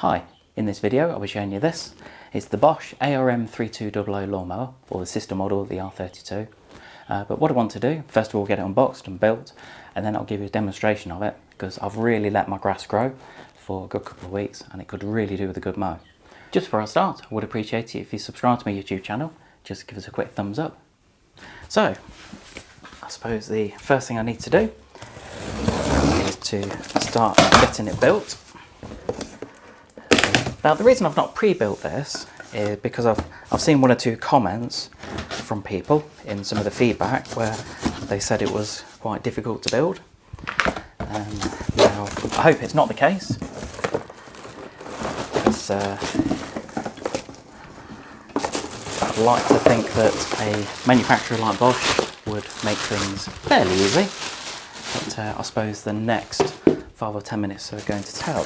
Hi, in this video I'll be showing you this. It's the Bosch ARM 3200 lawnmower, or the sister model, the R32. But what I want to do, first of all, get it unboxed and built, and then I'll give you a demonstration of it, because I've really let my grass grow for a good couple of weeks and it could really do with a good mow. Just before I start, I would appreciate it if you subscribe to my YouTube channel. Just give us a quick thumbs up. So, I suppose the first thing I need to do is to start getting it built. Now, the reason I've not pre-built this is because I've seen one or two comments from people in some of the feedback where they said it was quite difficult to build. Now, I hope it's not the case, because I'd like to think that a manufacturer like Bosch would make things fairly easy, but I suppose the next 5 or 10 minutes are going to tell.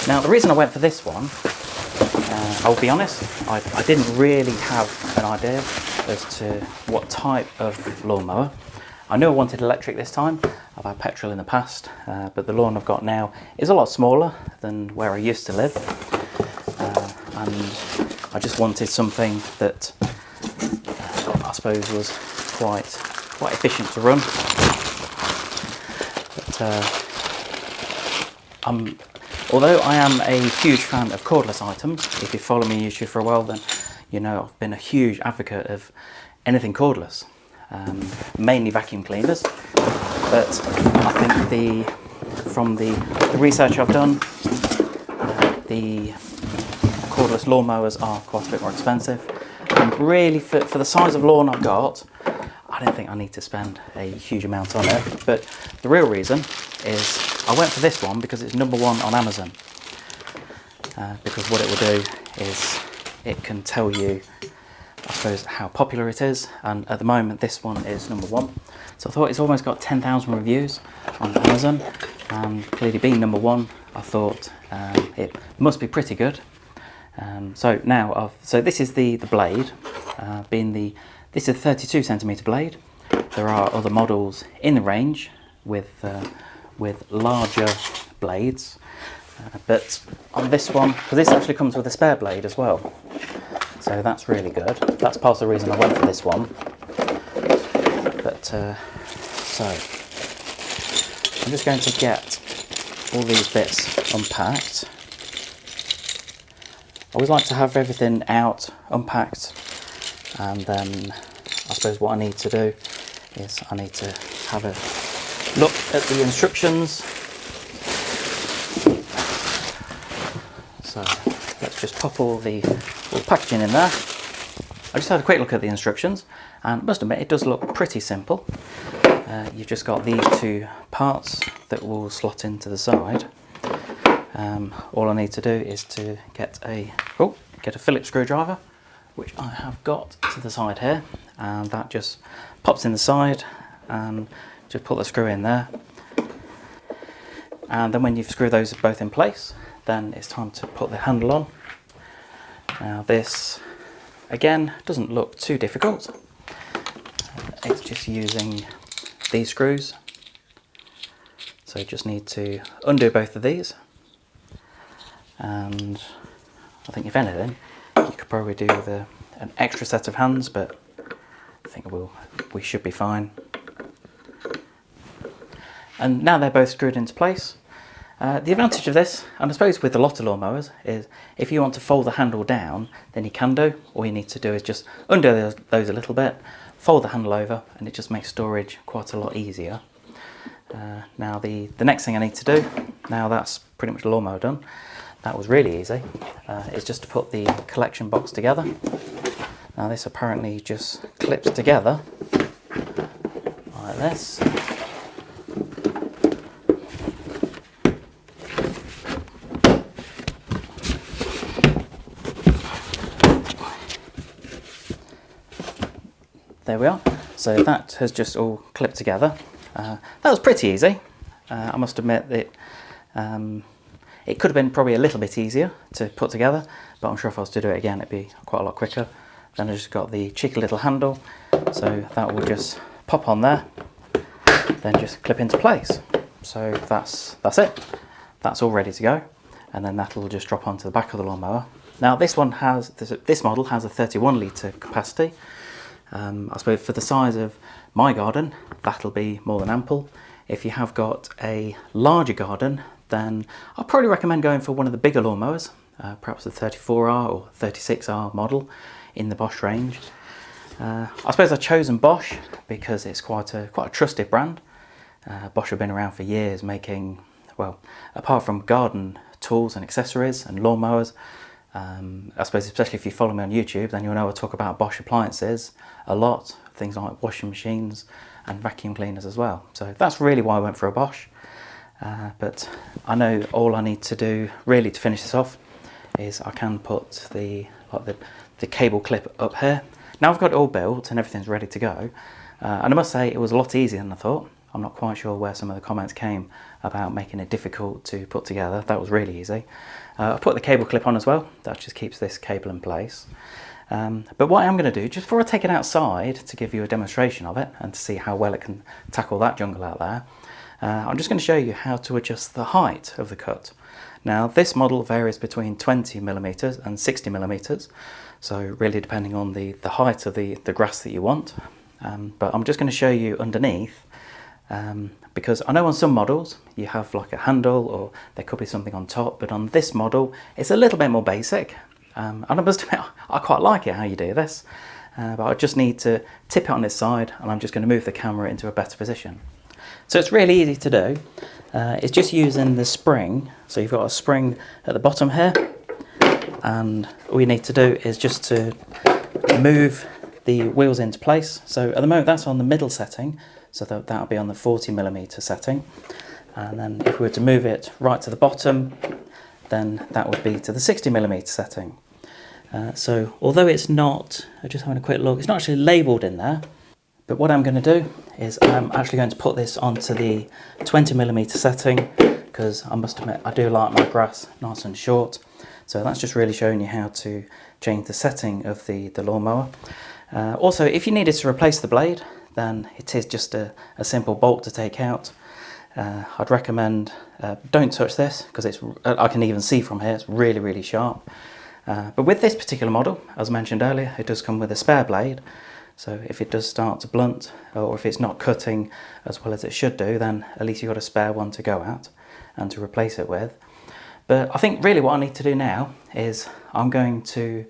Now, the reason I went for this one, I'll be honest, I didn't really have an idea as to what type of lawnmower. I knew I wanted electric this time. I've had petrol in the past, but the lawn I've got now is a lot smaller than where I used to live, and I just wanted something that I suppose was quite efficient to run. But although I am a huge fan of cordless items, if you follow me on YouTube for a while, then you know I've been a huge advocate of anything cordless, mainly vacuum cleaners. But I think from the research I've done, the cordless lawnmowers are quite a bit more expensive. And really, for the size of lawn I've got, I don't think I need to spend a huge amount on it. But the real reason is I went for this one because it's #1 on Amazon. Because what it will do is it can tell you, I suppose, how popular it is, and at the moment this one is #1. So I thought it's almost got 10,000 reviews on Amazon, and clearly being #1, I thought it must be pretty good. So this is the blade, this is a 32 centimeter blade. There are other models in the range with larger blades, but on this one, because this actually comes with a spare blade as well, so that's really good. That's part of the reason I went for this one. But so I'm just going to get all these bits unpacked. I always like to have everything out, unpacked, and then I suppose what I need to do is I need to have a look at the instructions. So let's just pop all the packaging in there. I just had a quick look at the instructions, and I must admit it does look pretty simple. You've just got these two parts that will slot into the side. All I need to do is to get a Phillips screwdriver, which I have got to the side here, and that just pops in the side, and just put the screw in there. And then when you've screwed those both in place, then it's time to put the handle on. Now this, again, doesn't look too difficult. It's just using these screws. So you just need to undo both of these. And I think if anything, you could probably do with an extra set of hands, but I think we should be fine. And now they're both screwed into place. The advantage of this, and I suppose with a lot of lawnmowers, is if you want to fold the handle down, then you can do. All you need to do is just undo those a little bit, fold the handle over, and it just makes storage quite a lot easier. Now the next thing I need to do, now that's pretty much the lawnmower done, that was really easy, is just to put the collection box together. Now this apparently just clips together like this. There we are. So that has just all clipped together. That was pretty easy. I must admit that it could have been probably a little bit easier to put together, but I'm sure if I was to do it again it'd be quite a lot quicker. Then I just got the cheeky little handle, so that will just pop on there, then just clip into place. So that's it. That's all ready to go. and then that'll just drop onto the back of the lawnmower. Now this model has a 31 litre capacity. I suppose for the size of my garden, that'll be more than ample. If you have got a larger garden, then I'd probably recommend going for one of the bigger lawnmowers, perhaps the 34R or 36R model in the Bosch range. I suppose I've chosen Bosch because it's quite a trusted brand. Bosch have been around for years making, well, apart from garden tools and accessories and lawnmowers, I suppose especially if you follow me on YouTube, then you'll know I talk about Bosch appliances a lot, things like washing machines and vacuum cleaners as well. So that's really why I went for a Bosch. But I know all I need to do really to finish this off is I can put the cable clip up here. Now I've got it all built and everything's ready to go, and I must say it was a lot easier than I thought. I'm not quite sure where some of the comments came about making it difficult to put together. That was really easy. I put the cable clip on as well. That just keeps this cable in place. But what I'm going to do, just before I take it outside to give you a demonstration of it and to see how well it can tackle that jungle out there, I'm just going to show you how to adjust the height of the cut. Now this model varies between 20mm and 60mm, so really depending on the height of the grass that you want. But I'm just going to show you underneath, because I know on some models you have like a handle or there could be something on top, but on this model it's a little bit more basic. And I must admit, I quite like it how you do this, but I just need to tip it on this side and I'm just going to move the camera into a better position. So it's really easy to do. It's just using the spring. So you've got a spring at the bottom here, and all you need to do is just to move the wheels into place. So at the moment that's on the middle setting, so that'll be on the 40mm setting. And then if we were to move it right to the bottom, then that would be to the 60mm setting. So although it's not, just having a quick look, it's not actually labelled in there, but what I'm going to do is I'm actually going to put this onto the 20mm setting, because I must admit I do like my grass nice and short. So that's just really showing you how to change the setting of the lawnmower. Also, if you needed to replace the blade, then it is just a simple bolt to take out. I'd recommend don't touch this, because I can even see from here it's really sharp. But with this particular model, as mentioned earlier, it does come with a spare blade. So if it does start to blunt, or if it's not cutting as well as it should do, then at least you've got a spare one to go at and to replace it with. But I think really what I need to do now is I'm going to,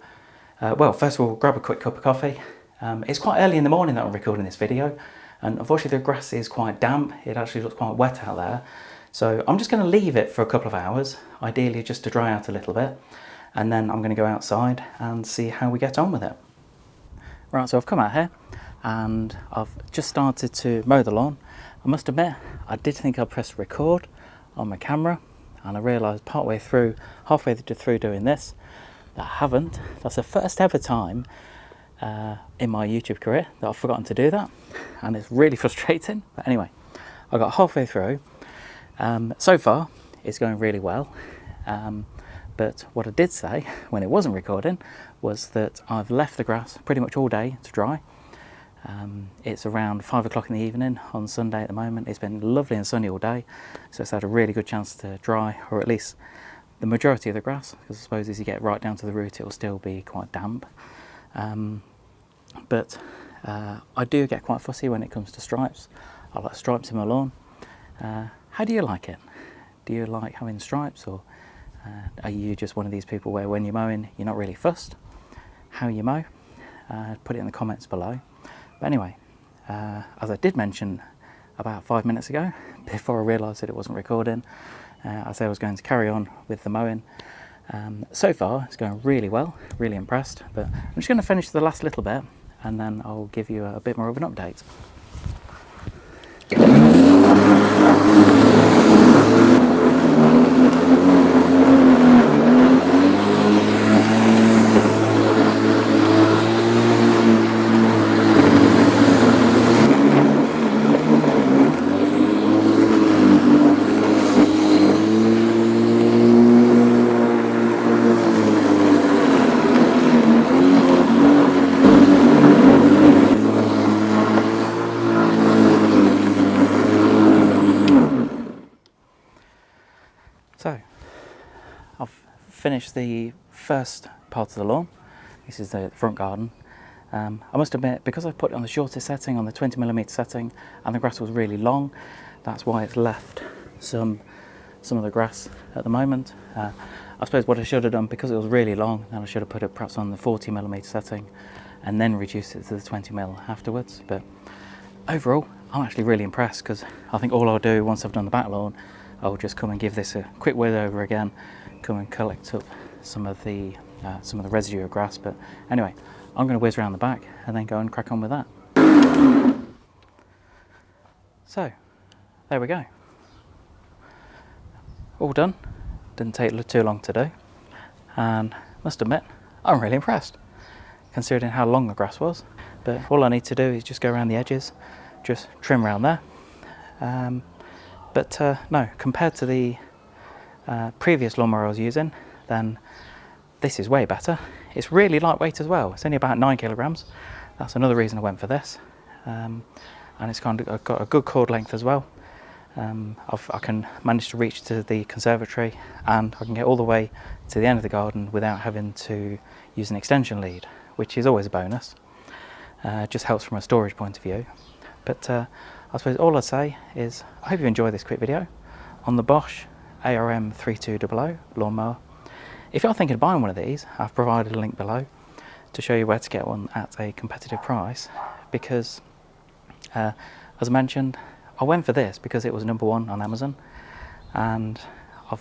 well, first of all, grab a quick cup of coffee. It's quite early in the morning that I'm recording this video, and unfortunately the grass is quite damp. It actually looks quite wet out there. So I'm just going to leave it for a couple of hours, ideally just to dry out a little bit, and then I'm going to go outside and see how we get on with it. Right, so I've come out here and I've just started to mow the lawn. I must admit, I did think I pressed record on my camera, and I realised halfway through doing this, that I haven't. That's the first ever time in my YouTube career that I've forgotten to do that, and it's really frustrating. But anyway, I got halfway through. So far, it's going really well. But what I did say when it wasn't recording was that I've left the grass pretty much all day to dry. It's around 5 o'clock in the evening on Sunday at the moment. It's been lovely and sunny all day, so it's had a really good chance to dry, or at least the majority of the grass, because I suppose as you get right down to the root it will still be quite damp. But I do get quite fussy when it comes to stripes. I like stripes in my lawn. How do you like it? Do you like having stripes, or are you just one of these people where when you're mowing you're not really fussed how you mow? Put it in the comments below. But anyway, as I did mention about 5 minutes ago, before I realised that it wasn't recording, I said I was going to carry on with the mowing. So far it's going really well, really impressed, but I'm just going to finish the last little bit and then I'll give you a bit more of an update. I've finished the first part of the lawn. This is the front garden. I must admit, because I've put it on the shortest setting, on the 20mm setting, and the grass was really long, that's why it's left some of the grass at the moment. I suppose what I should have done, because it was really long, then I should have put it perhaps on the 40mm setting and then reduced it to the 20mm afterwards. But overall, I'm actually really impressed, because I think all I'll do once I've done the back lawn, I'll just come and give this a quick whiz over again, come and collect up some of the residue of grass. But anyway, I'm going to whiz around the back and then go and crack on with that. So, there we go. All done. Didn't take too long to do, and must admit, I'm really impressed, considering how long the grass was. But all I need to do is just go around the edges, just trim around there. No, compared to the previous lawnmower I was using, then this is way better. It's really lightweight as well. It's only about 9 kilograms. That's another reason I went for this. And it's got a good cord length as well. I can manage to reach to the conservatory, and I can get all the way to the end of the garden without having to use an extension lead, which is always a bonus. It just helps from a storage point of view. But I suppose all I'd say is I hope you enjoyed this quick video on the Bosch ARM 3200 lawnmower. If you're thinking of buying one of these, I've provided a link below to show you where to get one at a competitive price, because as I mentioned, I went for this because it was #1 on Amazon, and I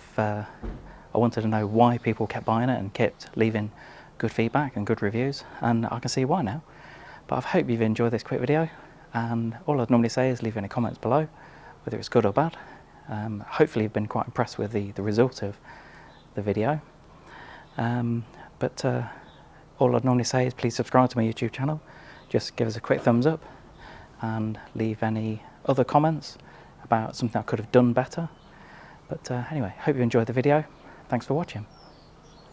wanted to know why people kept buying it and kept leaving good feedback and good reviews, and I can see why now. But I hope you've enjoyed this quick video, and all I'd normally say is leave any comments below, whether it's good or bad. Hopefully you've been quite impressed with the result of the video. All I'd normally say is please subscribe to my YouTube channel, just give us a quick thumbs up, and leave any other comments about something I could have done better. But anyway, hope you enjoyed the video. Thanks for watching.